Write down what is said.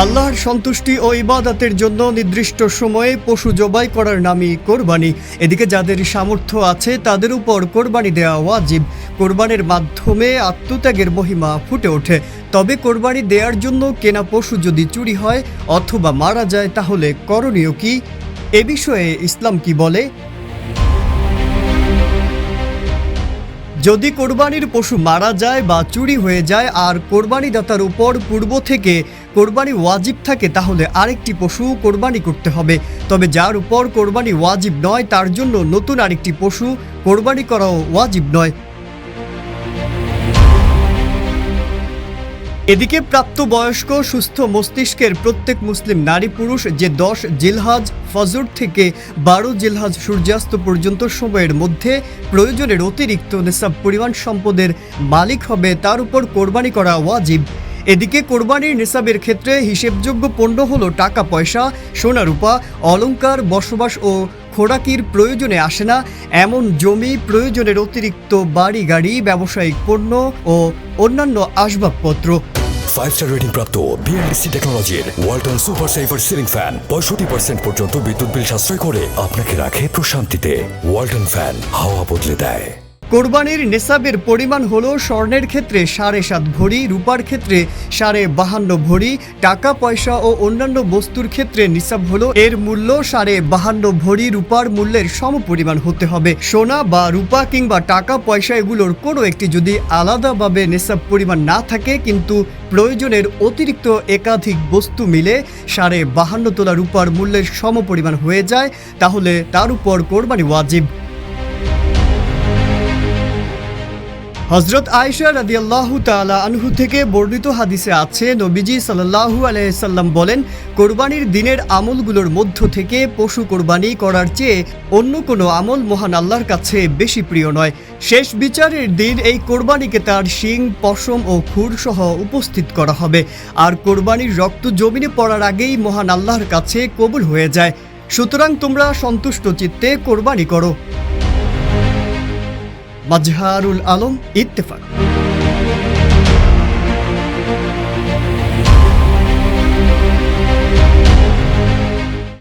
আল্লাহর সন্তুষ্টি ও ইবাদতের জন্য নির্দিষ্ট সময়ে পশু জবাই করার নামই কোরবানি। এদিকে যাদের সামর্থ্য আছে তাদের উপর কোরবানি দেওয়া ওয়াজিব। কোরবানির মাধ্যমে আত্মত্যাগের মহিমা ফুটে ওঠে। তবে কোরবানি দেওয়ার জন্য কেনা পশু যদি চুরি হয় অথবা মারা যায় তাহলে করণীয় কি? এ বিষয়ে ইসলাম কি বলে? যদি কোরবানির পশু মারা যায় বা চুরি হয়ে যায় আর কোরবানিদাতার উপর পূর্ব থেকে কোরবানি ওয়াজিব থাকে তাহলে আরেকটি পশু কোরবানি করতে হবে। তবে যার উপর কোরবানি ওয়াজিব নয় তার জন্য নতুন আরেকটি পশু কোরবানি করাও ওয়াজিব নয়। এদিকে প্রাপ্তবয়স্ক সুস্থ মস্তিষ্কের প্রত্যেক মুসলিম নারী পুরুষ যে 10 জিলহজ ফজর থেকে 12 জিলহজ সূর্যাস্ত পর্যন্ত সময়ের মধ্যে প্রয়োজনের অতিরিক্ত নেশাব পরিমাণ সম্পদের মালিক হবে তার উপর কোরবানি করা ওয়াজিব। এদিকে কোরবানির নেশাবের ক্ষেত্রে হিসেবযোগ্য পণ্য হলো টাকা পয়সা, সোনা রূপা, অলংকার, বসবাস ও খোরাকির প্রয়োজনে আসে না এমন জমি, প্রয়োজনের অতিরিক্ত বাড়ি গাড়ি, ব্যবসায়িক পণ্য ও অন্যান্য আসবাবপত্র। 5-স্টার রেটিং প্রাপ্ত বিএলডিসি টেকনোলজির Walton super saver ceiling fan 65% পর্যন্ত বিদ্যুৎ বিল সাশ্রয় করে আপনাকে রাখে প্রশান্তিতে। ওয়ালটন ফ্যান হাওয়া বদলে দেয়। কোরবানির নেশাবের পরিমাণ হলো স্বর্ণের ক্ষেত্রে 7.5 ভরি, রূপার ক্ষেত্রে 52.5 ভরি, টাকা পয়সা ও অন্যান্য বস্তুর ক্ষেত্রে নিসাব হলো এর মূল্য 52.5 ভরি রূপার মূল্যের সমপরিমাণ হতে হবে। সোনা বা রূপা কিংবা টাকা পয়সা এগুলোর কোনো একটি যদি আলাদাভাবে নেশাব পরিমাণ না থাকে কিন্তু প্রয়োজনের অতিরিক্ত একাধিক বস্তু মিলে 52.5 তোলা রূপার মূল্যের সমপরিমাণ হয়ে যায় তাহলে তার উপর কোরবানি ওয়াজিব। হযরত আয়েশা রাদিয়াল্লাহু তাআলা আনহু থেকে বর্ণিত হাদিসে আছে, নবীজি সাল্লাল্লাহু আলাইহি সাল্লাম বলেন, কোরবানির দিনের আমলগুলোর মধ্য থেকে পশু কোরবানি করার চেয়ে অন্য কোনো আমল মহান আল্লাহর কাছে বেশি প্রিয় নয়। শেষ বিচারের দিন এই কোরবানিকে তার শিং, পশম ও খুর সহ উপস্থিত করা হবে। আর কোরবানির রক্ত জমিনে পড়ার আগেই মহান আল্লাহর কাছে কবুল হয়ে যায়। সুতরাং তোমরা সন্তুষ্ট চিত্তে কোরবানি করো। মাজহারুল আলম, ইত্তেফাক।